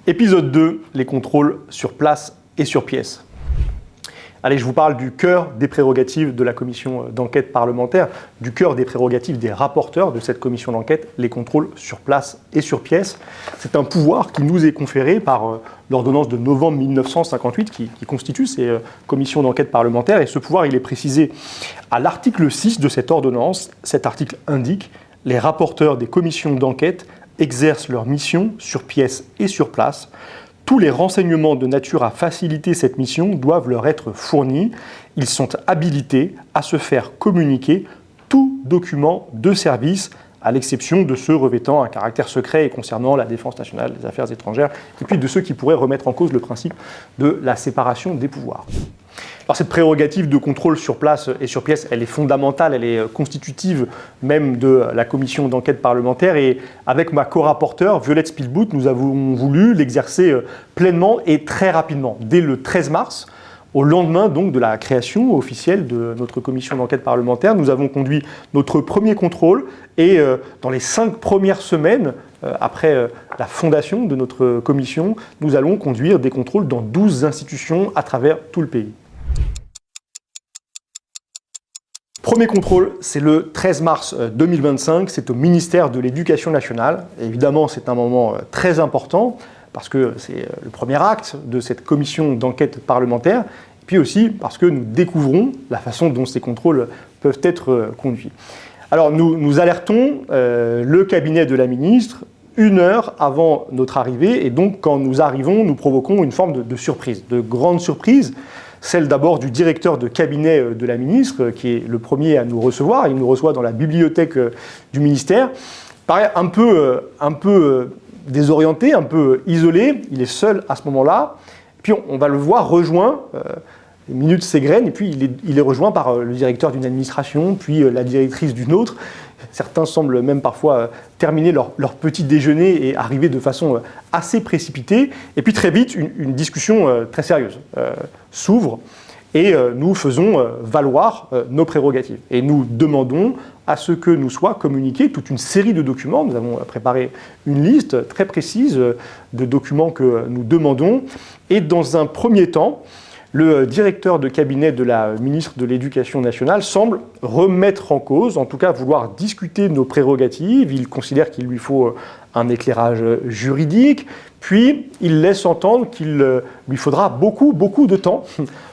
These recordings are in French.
Épisode 2, les contrôles sur place et sur pièce. Allez, je vous parle du cœur des prérogatives de la commission d'enquête parlementaire, du cœur des prérogatives des rapporteurs de cette commission d'enquête, les contrôles sur place et sur pièce. C'est un pouvoir qui nous est conféré par l'ordonnance de novembre 1958 qui constitue ces commissions d'enquête parlementaires. Et ce pouvoir, il est précisé à l'article 6 de cette ordonnance. Cet article indique « Les rapporteurs des commissions d'enquête exercent leur mission sur pièce et sur place ». Tous les renseignements de nature à faciliter cette mission doivent leur être fournis. Ils sont habilités à se faire communiquer tout document de service, à l'exception de ceux revêtant un caractère secret et concernant la défense nationale, les affaires étrangères, et puis de ceux qui pourraient remettre en cause le principe de la séparation des pouvoirs. Alors cette prérogative de contrôle sur place et sur pièce, elle est fondamentale, elle est constitutive même de la commission d'enquête parlementaire. Et avec ma co-rapporteure, Violette Spielbout, nous avons voulu l'exercer pleinement et très rapidement. Dès le 13 mars, au lendemain donc de la création officielle de notre commission d'enquête parlementaire, nous avons conduit notre premier contrôle. Et dans les 5 premières semaines, après la fondation de notre commission, nous allons conduire des contrôles dans 12 institutions à travers tout le pays. Premier contrôle, c'est le 13 mars 2025, c'est au ministère de l'Éducation nationale. Et évidemment, c'est un moment très important parce que c'est le premier acte de cette commission d'enquête parlementaire, et puis aussi parce que nous découvrons la façon dont ces contrôles peuvent être conduits. Alors nous alertons le cabinet de la ministre 1 heure avant notre arrivée, et donc quand nous arrivons, nous provoquons une forme de surprise, de grande surprise. Celle d'abord du directeur de cabinet de la ministre, qui est le premier à nous recevoir. Il nous reçoit dans la bibliothèque du ministère. Il paraît un peu désorienté, un peu isolé. Il est seul à ce moment-là. Puis on va le voir rejoint, les minutes s'égrènent, et puis il est rejoint par le directeur d'une administration, puis la directrice d'une autre. Certains semblent même parfois terminer leur petit déjeuner et arriver de façon assez précipitée. Et puis très vite, une discussion très sérieuse s'ouvre et nous faisons valoir nos prérogatives. Et nous demandons à ce que nous soit communiqué toute une série de documents. Nous avons préparé une liste très précise de documents que nous demandons. Et dans un premier temps, le directeur de cabinet de la ministre de l'Éducation nationale semble remettre en cause, en tout cas vouloir discuter nos prérogatives. Il considère qu'il lui faut un éclairage juridique, puis il laisse entendre qu'il lui faudra beaucoup de temps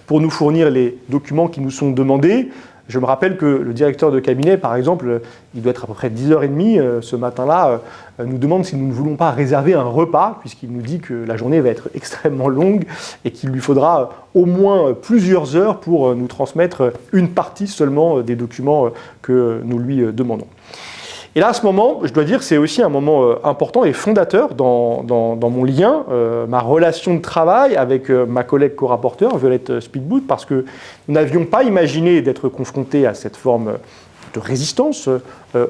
pour nous fournir les documents qui nous sont demandés. Je me rappelle que le directeur de cabinet, par exemple, il doit être à peu près 10h30 ce matin-là, nous demande si nous ne voulons pas réserver un repas, puisqu'il nous dit que la journée va être extrêmement longue et qu'il lui faudra au moins plusieurs heures pour nous transmettre une partie seulement des documents que nous lui demandons. Et là, à ce moment, je dois dire, c'est aussi un moment important et fondateur dans mon lien, ma relation de travail avec ma collègue co-rapporteure, Violette Spielbout, parce que nous n'avions pas imaginé d'être confrontés à cette forme de résistance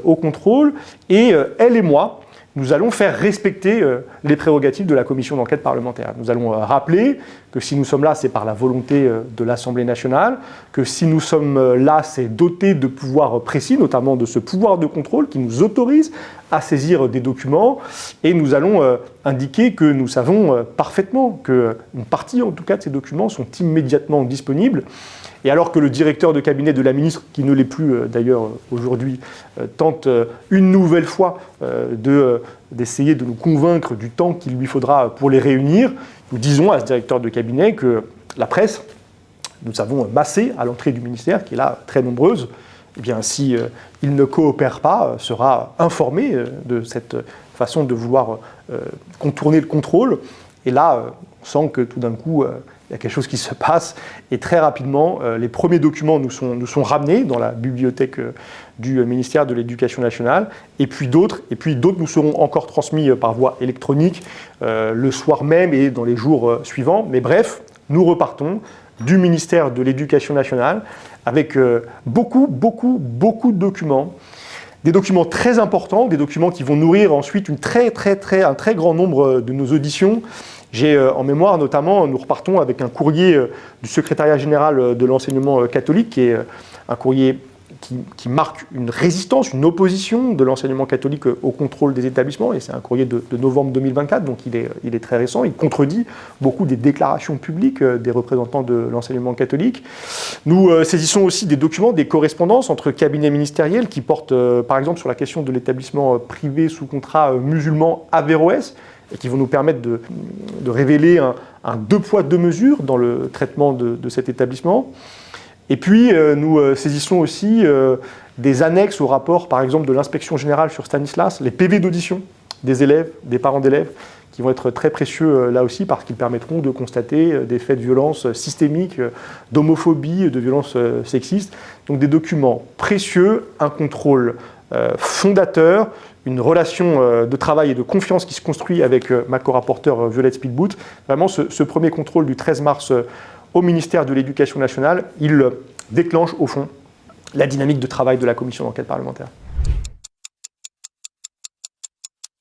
au contrôle. Et elle et moi, nous allons faire respecter les prérogatives de la commission d'enquête parlementaire. Nous allons rappeler que si nous sommes là, c'est par la volonté de l'Assemblée nationale, que si nous sommes là, c'est doté de pouvoirs précis, notamment de ce pouvoir de contrôle qui nous autorise à saisir des documents. Et nous allons indiquer que nous savons parfaitement qu'une partie, en tout cas, de ces documents sont immédiatement disponibles. Et alors que le directeur de cabinet de la ministre, qui ne l'est plus d'ailleurs aujourd'hui, tente une nouvelle fois d'essayer de nous convaincre du temps qu'il lui faudra pour les réunir, nous disons à ce directeur de cabinet que la presse, nous avons massé à l'entrée du ministère, qui est là très nombreuse, eh bien si il ne coopère pas, sera informé de cette façon de vouloir contourner le contrôle. Et là, on sent que tout d'un coup, il y a quelque chose qui se passe, et très rapidement, les premiers documents nous sont ramenés dans la bibliothèque du ministère de l'Éducation nationale, et puis d'autres nous seront encore transmis par voie électronique le soir même et dans les jours suivants. Mais bref, nous repartons du ministère de l'Éducation nationale avec beaucoup de documents, des documents très importants, des documents qui vont nourrir ensuite un très grand nombre de nos auditions. J'ai en mémoire notamment, nous repartons avec un courrier du secrétariat général de l'enseignement catholique, qui est un courrier qui marque une résistance, une opposition de l'enseignement catholique au contrôle des établissements, et c'est un courrier de novembre 2024, donc il est très récent. Il contredit beaucoup des déclarations publiques des représentants de l'enseignement catholique. Nous saisissons aussi des documents, des correspondances entre cabinets ministériels qui portent, par exemple, sur la question de l'établissement privé sous contrat musulman Averroès, et qui vont nous permettre de révéler un deux poids, deux mesures dans le traitement de cet établissement. Et puis, nous saisissons aussi des annexes au rapport, par exemple, de l'inspection générale sur Stanislas, les PV d'audition des élèves, des parents d'élèves, qui vont être très précieux là aussi, parce qu'ils permettront de constater des faits de violence systémiques, d'homophobie, de violence sexiste. Donc des documents précieux, un contrôle fondateur, une relation de travail et de confiance qui se construit avec ma co-rapporteure Violette Spielbout. Vraiment, ce premier contrôle du 13 mars au ministère de l'Éducation nationale, il déclenche au fond la dynamique de travail de la commission d'enquête parlementaire.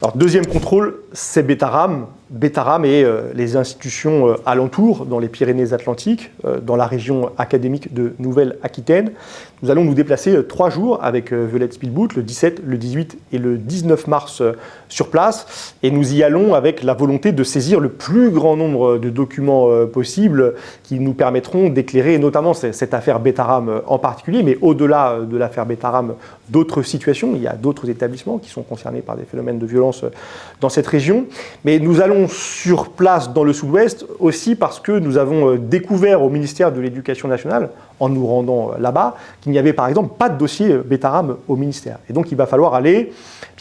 Alors, deuxième contrôle, c'est Betaram. Betaram et les institutions alentours, dans les Pyrénées-Atlantiques, dans la région académique de Nouvelle-Aquitaine. Nous allons nous déplacer 3 jours avec Violette Spielbout, le 17, le 18 et le 19 mars sur place. Et nous y allons avec la volonté de saisir le plus grand nombre de documents possibles qui nous permettront d'éclairer notamment cette affaire Betaram en particulier, mais au-delà de l'affaire Betaram, d'autres situations. Il y a d'autres établissements qui sont concernés par des phénomènes de violence dans cette région. Mais nous allons sur place dans le sud-ouest aussi parce que nous avons découvert au ministère de l'Éducation nationale, en nous rendant là-bas, qu'il n'y avait par exemple pas de dossier Betaram au ministère. Et donc il va falloir aller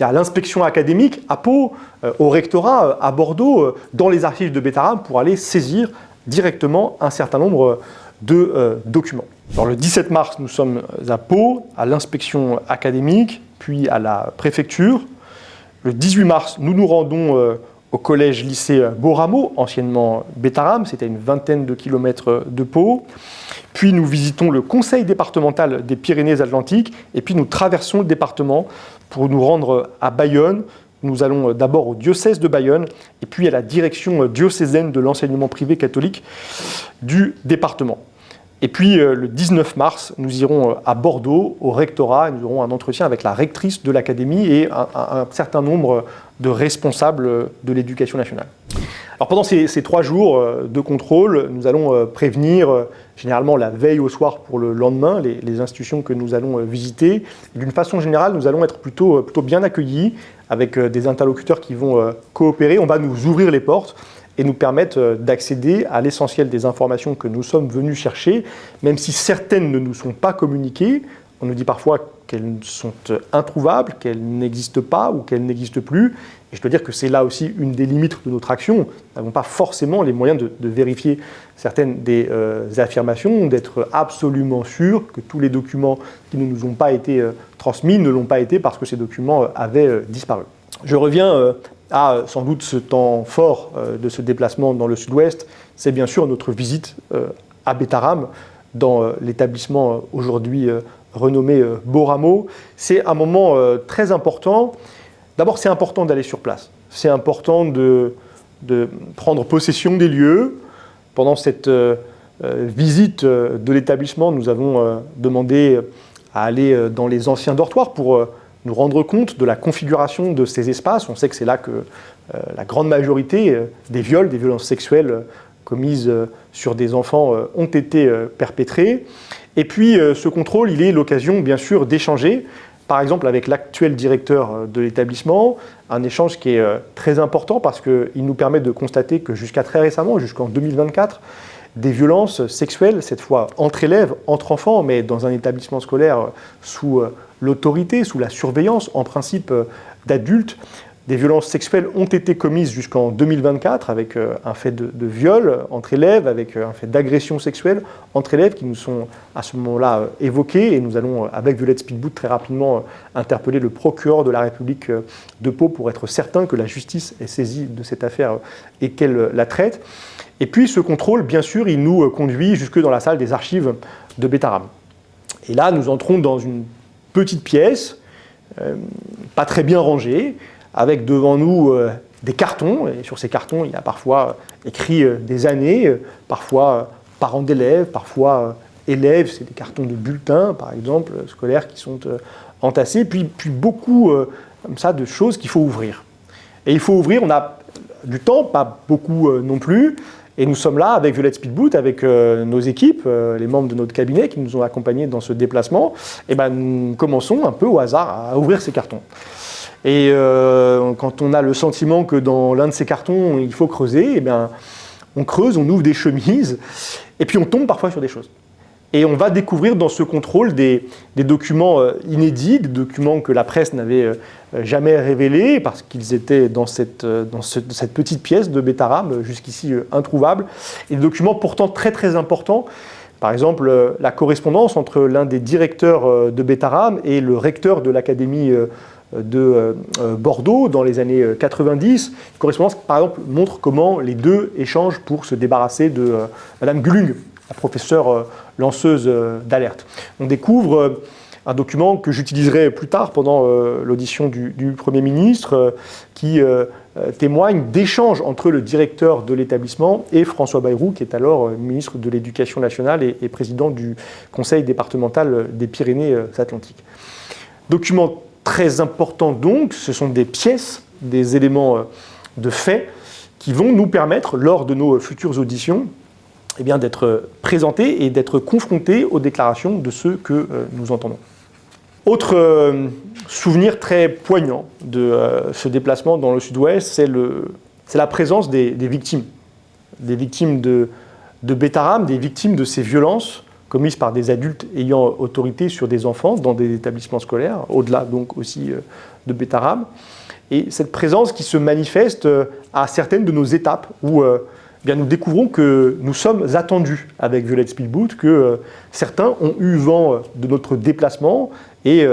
à l'inspection académique à Pau, au rectorat à Bordeaux, dans les archives de Betaram pour aller saisir directement un certain nombre de documents. Alors, le 17 mars, nous sommes à Pau, à l'inspection académique, puis à la préfecture. Le 18 mars, nous nous rendons au collège-lycée Beaurameau, anciennement Betaram, c'était une vingtaine de kilomètres de Pau. Puis nous visitons le conseil départemental des Pyrénées-Atlantiques, et puis nous traversons le département pour nous rendre à Bayonne. Nous allons d'abord au diocèse de Bayonne, et puis à la direction diocésaine de l'enseignement privé catholique du département. Et puis le 19 mars, nous irons à Bordeaux, au rectorat, et nous aurons un entretien avec la rectrice de l'académie et un certain nombre de responsables de l'éducation nationale. Alors pendant ces 3 jours de contrôle, nous allons prévenir généralement la veille au soir pour le lendemain les institutions que nous allons visiter. D'une façon générale, nous allons être plutôt bien accueillis avec des interlocuteurs qui vont coopérer. On va nous ouvrir les portes et nous permettre d'accéder à l'essentiel des informations que nous sommes venus chercher, même si certaines ne nous sont pas communiquées. On nous dit parfois qu'elles sont introuvables, qu'elles n'existent pas ou qu'elles n'existent plus. Et je dois dire que c'est là aussi une des limites de notre action. Nous n'avons pas forcément les moyens de vérifier certaines des affirmations, d'être absolument sûr que tous les documents qui ne nous ont pas été transmis ne l'ont pas été parce que ces documents avaient disparu. Je reviens à sans doute ce temps fort de ce déplacement dans le sud-ouest, c'est bien sûr notre visite à Betaram, dans l'établissement aujourd'hui renommé Beaurameau. C'est un moment très important. D'abord, c'est important d'aller sur place. C'est important de prendre possession des lieux. Pendant cette visite de l'établissement, nous avons demandé à aller dans les anciens dortoirs pour nous rendre compte de la configuration de ces espaces. On sait que c'est là que la grande majorité des viols, des violences sexuelles commises sur des enfants ont été perpétrées. Et puis ce contrôle, il est l'occasion bien sûr d'échanger, par exemple avec l'actuel directeur de l'établissement, un échange qui est très important parce qu'il nous permet de constater que jusqu'à très récemment, jusqu'en 2024, des violences sexuelles, cette fois entre élèves, entre enfants, mais dans un établissement scolaire sous l'autorité, sous la surveillance, en principe d'adultes, des violences sexuelles ont été commises jusqu'en 2024 avec un fait de viol entre élèves, avec un fait d'agression sexuelle entre élèves qui nous sont à ce moment-là évoqués. Et nous allons, avec Violette Spielbout, très rapidement interpeller le procureur de la République de Pau pour être certain que la justice est saisie de cette affaire et qu'elle la traite. Et puis ce contrôle, bien sûr, il nous conduit jusque dans la salle des archives de Betaram. Et là, nous entrons dans une petite pièce, pas très bien rangée, avec devant nous des cartons, et sur ces cartons, il y a parfois écrit des années, parfois parents d'élèves, parfois élèves, c'est des cartons de bulletins, par exemple, scolaires qui sont entassés, puis beaucoup comme ça de choses qu'il faut ouvrir. Et il faut ouvrir, on a du temps, pas beaucoup non plus, et nous sommes là avec Violette Speedboot, avec nos équipes, les membres de notre cabinet qui nous ont accompagnés dans ce déplacement, et ben nous commençons un peu au hasard à ouvrir ces cartons. Et quand on a le sentiment que dans l'un de ces cartons, il faut creuser, et bien on creuse, on ouvre des chemises, et puis on tombe parfois sur des choses. Et on va découvrir dans ce contrôle des documents inédits, des documents que la presse n'avait jamais révélés, parce qu'ils étaient dans cette petite pièce de Betaram, jusqu'ici introuvable, et des documents pourtant très très importants. Par exemple, la correspondance entre l'un des directeurs de Betaram et le recteur de l'académie de Bordeaux dans les années 90. Une correspondance qui, par exemple, montre comment les deux échangent pour se débarrasser de Madame Gulung, la professeure lanceuse d'alerte. On découvre un document que j'utiliserai plus tard pendant l'audition du Premier ministre qui témoigne d'échanges entre le directeur de l'établissement et François Bayrou, qui est alors ministre de l'Éducation nationale et président du Conseil départemental des Pyrénées-Atlantiques. Document très important donc, ce sont des pièces, des éléments de fait qui vont nous permettre, lors de nos futures auditions, eh bien, d'être présentés et d'être confrontés aux déclarations de ceux que nous entendons. Autre souvenir très poignant de ce déplacement dans le sud-ouest, c'est la présence des victimes. Des victimes de Betaram, des victimes de ces violences commises par des adultes ayant autorité sur des enfants dans des établissements scolaires, au-delà donc aussi de Betaram. Et cette présence qui se manifeste à certaines de nos étapes où bien, nous découvrons que nous sommes attendus avec Violette Speedboot, que certains ont eu vent de notre déplacement et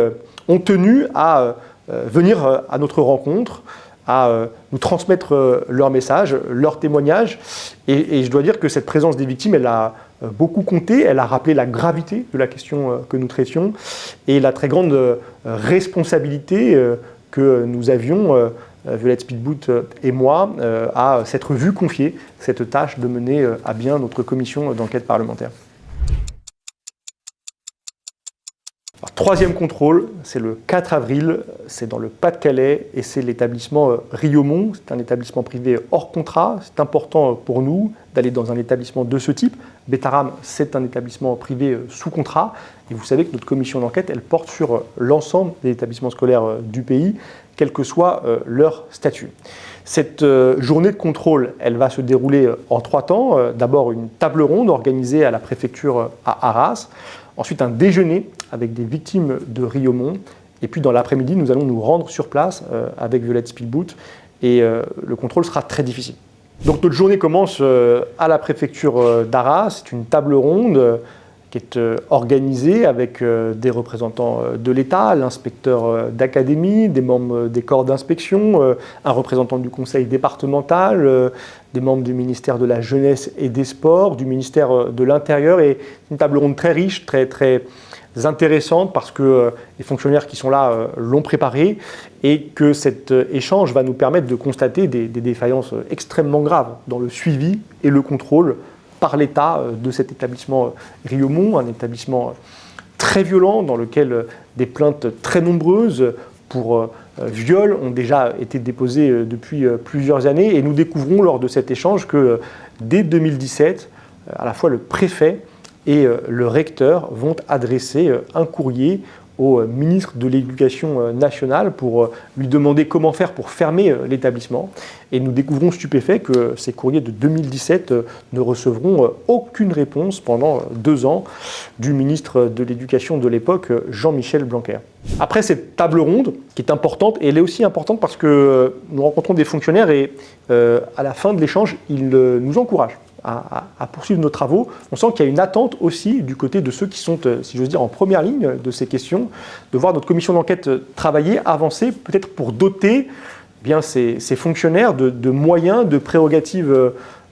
ont tenu à venir à notre rencontre, à nous transmettre leur message, leur témoignage. Et je dois dire que cette présence des victimes, elle a beaucoup compté, elle a rappelé la gravité de la question que nous traitions et la très grande responsabilité que nous avions, Violette Speedboot et moi, à s'être vu confier cette tâche de mener à bien notre commission d'enquête parlementaire. Alors, troisième contrôle, c'est le 4 avril, c'est dans le Pas-de-Calais et c'est l'établissement Riomont. C'est un établissement privé hors contrat. C'est important pour nous d'aller dans un établissement de ce type. Betaram, c'est un établissement privé sous contrat. Et vous savez que notre commission d'enquête, elle porte sur l'ensemble des établissements scolaires du pays, quel que soit leur statut. Cette journée de contrôle, elle va se dérouler en 3 temps. D'abord, une table ronde organisée à la préfecture à Arras. Ensuite, un déjeuner avec des victimes de Riomont. Et puis, dans l'après-midi, nous allons nous rendre sur place avec Violette Speedboot. Et le contrôle sera très difficile. Donc, notre journée commence à la préfecture d'Arras. C'est une table ronde qui est organisée avec des représentants de l'État, l'inspecteur d'académie, des membres des corps d'inspection, un représentant du conseil départemental, des membres du ministère de la Jeunesse et des Sports, du ministère de l'Intérieur, et une table ronde très riche, très intéressante, parce que les fonctionnaires qui sont là l'ont préparée, et que cet échange va nous permettre de constater des défaillances extrêmement graves dans le suivi et le contrôle par l'État de cet établissement Riomont, un établissement très violent dans lequel des plaintes très nombreuses pour viol ont déjà été déposées depuis plusieurs années. Et nous découvrons lors de cet échange que dès 2017, à la fois le préfet et le recteur vont adresser un courrier au ministre de l'Éducation nationale pour lui demander comment faire pour fermer l'établissement. Et nous découvrons stupéfaits que ces courriers de 2017 ne recevront aucune réponse pendant 2 ans du ministre de l'Éducation de l'époque, Jean-Michel Blanquer. Après cette table ronde, qui est importante, et elle est aussi importante parce que nous rencontrons des fonctionnaires et à la fin de l'échange, ils nous encouragent à poursuivre nos travaux. On sent qu'il y a une attente aussi du côté de ceux qui sont, si j'ose dire, en première ligne de ces questions, de voir notre commission d'enquête travailler, avancer, peut-être pour doter bien ces fonctionnaires de moyens, de prérogatives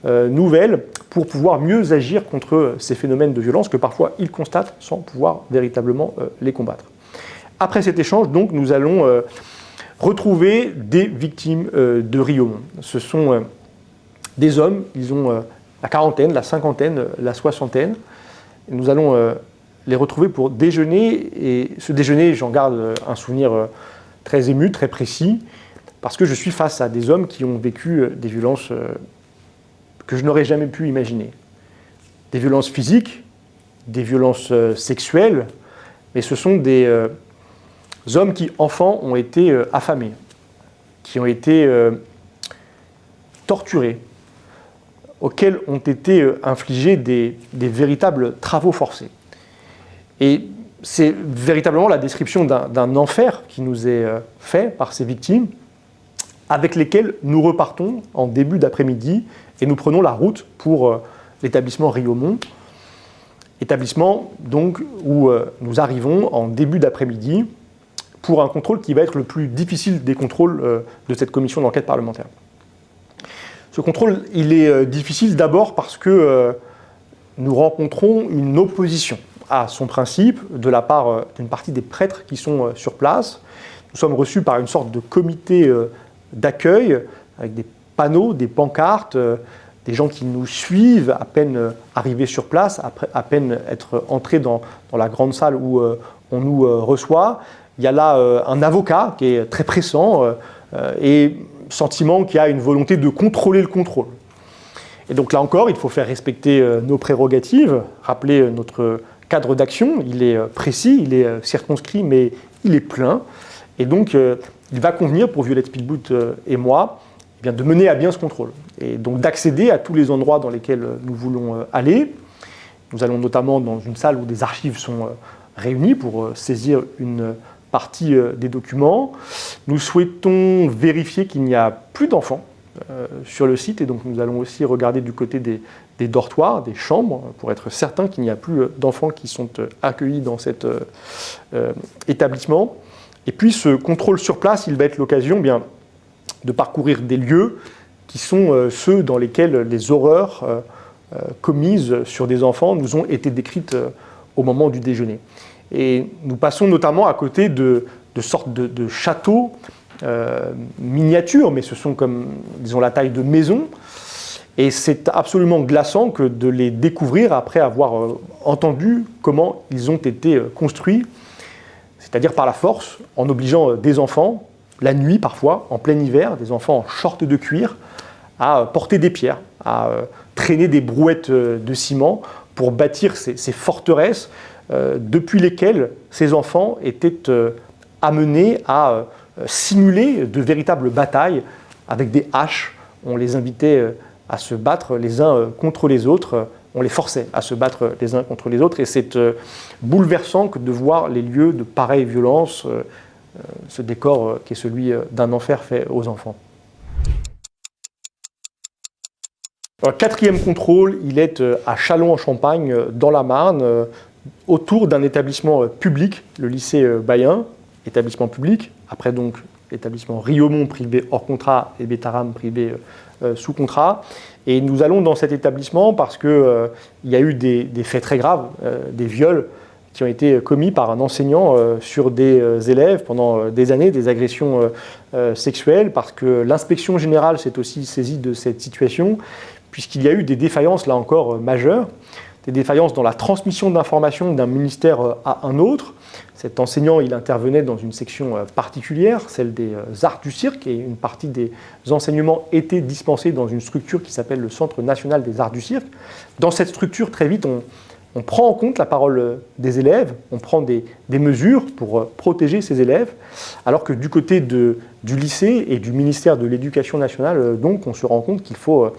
nouvelles pour pouvoir mieux agir contre ces phénomènes de violence que parfois ils constatent sans pouvoir véritablement les combattre. Après cet échange, donc, nous allons retrouver des victimes de Riomont. Ce sont des hommes, ils ont la quarantaine, la cinquantaine, la soixantaine. Nous allons les retrouver pour déjeuner, et ce déjeuner, j'en garde un souvenir très ému, très précis, parce que je suis face à des hommes qui ont vécu des violences que je n'aurais jamais pu imaginer. Des violences physiques, des violences sexuelles, mais ce sont des hommes qui, enfants, ont été affamés, qui ont été torturés, auxquels ont été infligés des véritables travaux forcés. Et c'est véritablement la description d'un enfer qui nous est fait par ces victimes, avec lesquelles nous repartons en début d'après-midi et nous prenons la route pour l'établissement Riaumont, établissement donc où nous arrivons en début d'après-midi pour un contrôle qui va être le plus difficile des contrôles de cette commission d'enquête parlementaire. Ce contrôle, il est difficile d'abord parce que nous rencontrons une opposition à son principe de la part d'une partie des prêtres qui sont sur place. Nous sommes reçus par une sorte de comité d'accueil avec des panneaux, des pancartes, des gens qui nous suivent à peine arrivés sur place, à peine être entrés dans la grande salle où on nous reçoit. Il y a là un avocat qui est très pressant et sentiment qu'il y a une volonté de contrôler le contrôle. Et donc là encore, il faut faire respecter nos prérogatives, rappeler notre cadre d'action. Il est précis, il est circonscrit, mais il est plein. Et donc, il va convenir pour Violette Spielbout et moi eh bien, de mener à bien ce contrôle. Et donc d'accéder à tous les endroits dans lesquels nous voulons aller. Nous allons notamment dans une salle où des archives sont réunies pour saisir une partie des documents. Nous souhaitons vérifier qu'il n'y a plus d'enfants sur le site, et donc nous allons aussi regarder du côté des dortoirs, des chambres, pour être certain qu'il n'y a plus d'enfants qui sont accueillis dans cet établissement. Et puis ce contrôle sur place, il va être l'occasion bien de parcourir des lieux qui sont ceux dans lesquels les horreurs commises sur des enfants nous ont été décrites au moment du déjeuner. Et nous passons notamment à côté de sortes de châteaux miniatures, mais ce sont comme, disons, la taille de maisons. Et c'est absolument glaçant que de les découvrir après avoir entendu comment ils ont été construits, c'est-à-dire par la force, en obligeant des enfants, la nuit parfois, en plein hiver, des enfants en short de cuir, à porter des pierres, à traîner des brouettes de ciment pour bâtir ces forteresses depuis lesquelles ces enfants étaient amenés à simuler de véritables batailles avec des haches. On les invitait à se battre les uns contre les autres, on les forçait à se battre les uns contre les autres, et c'est bouleversant que de voir les lieux de pareille violence, ce décor qui est celui d'un enfer fait aux enfants. Alors, quatrième contrôle, il est à Châlons-en-Champagne, dans la Marne, autour d'un établissement public, le lycée Bayen, établissement public, après donc l'établissement Riaumont privé hors contrat et Bétaram privé sous contrat. Et nous allons dans cet établissement parce qu'il y a eu des faits très graves, des viols qui ont été commis par un enseignant sur des élèves pendant des années, des agressions sexuelles, parce que l'inspection générale s'est aussi saisie de cette situation, puisqu'il y a eu des défaillances, là encore, majeures, des défaillances dans la transmission d'informations d'un ministère à un autre. Cet enseignant, il intervenait dans une section particulière, celle des arts du cirque, et une partie des enseignements étaient dispensés dans une structure qui s'appelle le Centre national des arts du cirque. Dans cette structure, très vite, on prend en compte la parole des élèves, on prend des mesures pour protéger ces élèves, alors que du côté du lycée et du ministère de l'Éducation nationale, donc, on se rend compte qu'il faut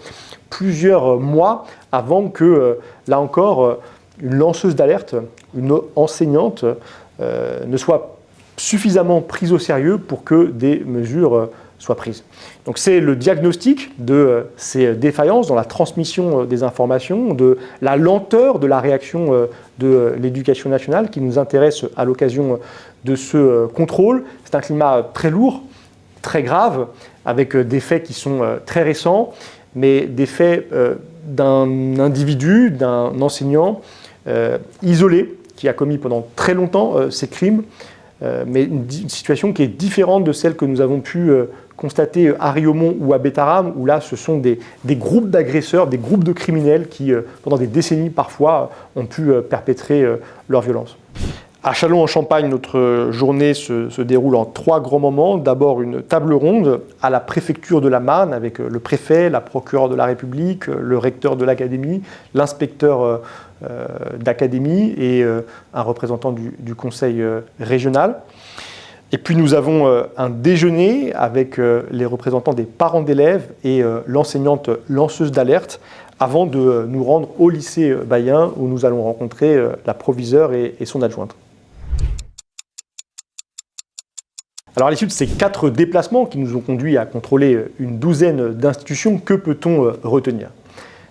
plusieurs mois avant que, là encore, une lanceuse d'alerte, une enseignante, ne soit suffisamment prise au sérieux pour que des mesures soient prises. Donc c'est le diagnostic de ces défaillances dans la transmission des informations, de la lenteur de la réaction de l'Éducation nationale qui nous intéresse à l'occasion de ce contrôle. C'est un climat très lourd, très grave, avec des faits qui sont très récents, mais des faits d'un individu, d'un enseignant isolé, qui a commis pendant très longtemps ces crimes, mais une situation qui est différente de celle que nous avons pu constaté à Riomont ou à Bétarame, où là, ce sont des groupes d'agresseurs, des groupes de criminels qui, pendant des décennies parfois, ont pu perpétrer leur violence. À Châlons-en-Champagne, notre journée se déroule en 3 grands moments. D'abord, une table ronde à la préfecture de la Marne avec le préfet, la procureure de la République, le recteur de l'académie, l'inspecteur d'académie et un représentant du conseil régional. Et puis nous avons un déjeuner avec les représentants des parents d'élèves et l'enseignante lanceuse d'alerte avant de nous rendre au lycée Bayen où nous allons rencontrer la proviseure et son adjointe. Alors à l'issue de ces 4 déplacements qui nous ont conduits à contrôler une douzaine d'institutions, que peut-on retenir ?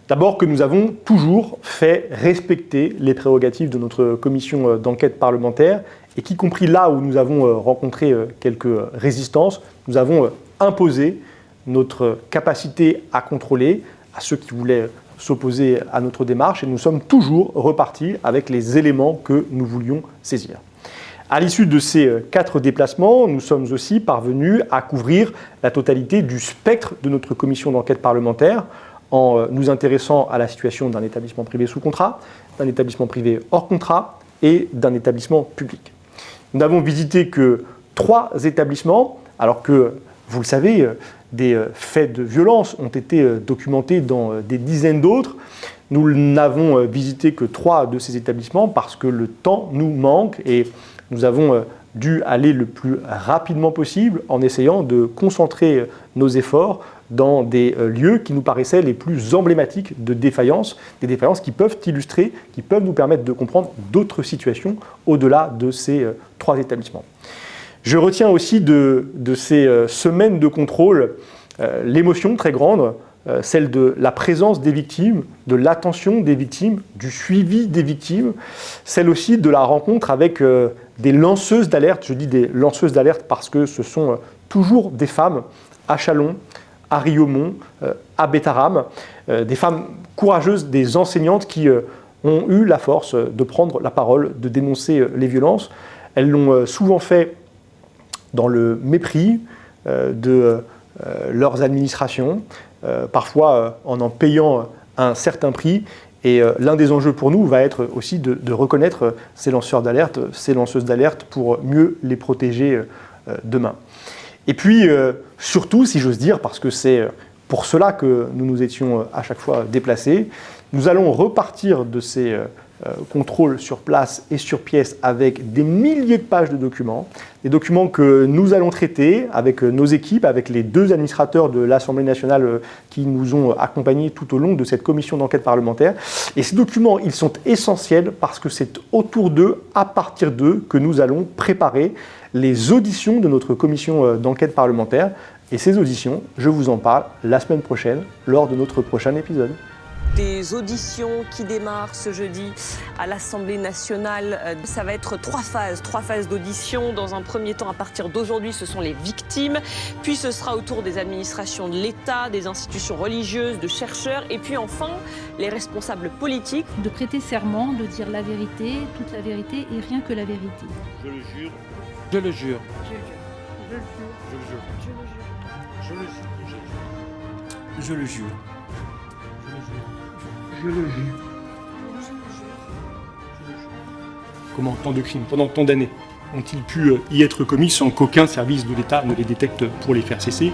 D'abord que nous avons toujours fait respecter les prérogatives de notre commission d'enquête parlementaire et qu'y compris là où nous avons rencontré quelques résistances, nous avons imposé notre capacité à contrôler à ceux qui voulaient s'opposer à notre démarche et nous sommes toujours repartis avec les éléments que nous voulions saisir. À l'issue de ces 4 déplacements, nous sommes aussi parvenus à couvrir la totalité du spectre de notre commission d'enquête parlementaire en nous intéressant à la situation d'un établissement privé sous contrat, d'un établissement privé hors contrat et d'un établissement public. Nous n'avons visité que 3 établissements, alors que, vous le savez, des faits de violence ont été documentés dans des dizaines d'autres. Nous n'avons visité que 3 de ces établissements parce que le temps nous manque et nous avons dû aller le plus rapidement possible en essayant de concentrer nos efforts dans des lieux qui nous paraissaient les plus emblématiques de défaillances, des défaillances qui peuvent illustrer, qui peuvent nous permettre de comprendre d'autres situations au-delà de ces 3 établissements. Je retiens aussi de ces semaines de contrôle l'émotion très grande, celle de la présence des victimes, de l'attention des victimes, du suivi des victimes, celle aussi de la rencontre avec des lanceuses d'alerte. Je dis des lanceuses d'alerte parce que ce sont toujours des femmes à Châlons, à Riomont, à Bétarame, des femmes courageuses, des enseignantes qui ont eu la force de prendre la parole, de dénoncer les violences. Elles l'ont souvent fait dans le mépris de leurs administrations, parfois en payant un certain prix. Et l'un des enjeux pour nous va être aussi de reconnaître ces lanceurs d'alerte, ces lanceuses d'alerte pour mieux les protéger demain. Et puis, surtout, si j'ose dire, parce que c'est pour cela que nous nous étions à chaque fois déplacés, nous allons repartir de ces contrôles sur place et sur pièce avec des milliers de pages de documents, des documents que nous allons traiter avec nos équipes, avec les 2 administrateurs de l'Assemblée nationale qui nous ont accompagnés tout au long de cette commission d'enquête parlementaire. Et ces documents, ils sont essentiels parce que c'est autour d'eux, à partir d'eux, que nous allons préparer les auditions de notre commission d'enquête parlementaire. Et ces auditions, je vous en parle la semaine prochaine, lors de notre prochain épisode. Des auditions qui démarrent ce jeudi à l'Assemblée nationale. Ça va être 3 phases d'audition. Dans un premier temps, à partir d'aujourd'hui, ce sont les victimes. Puis ce sera autour des administrations de l'État, des institutions religieuses, de chercheurs. Et puis enfin, les responsables politiques. De prêter serment, de dire la vérité, toute la vérité et rien que la vérité. Je le jure. Je le jure. Je le jure. Je le jure. Je le jure. Je le jure. Comment tant de crimes, pendant tant d'années, ont-ils pu y être commis sans qu'aucun service de l'État ne les détecte pour les faire cesser ?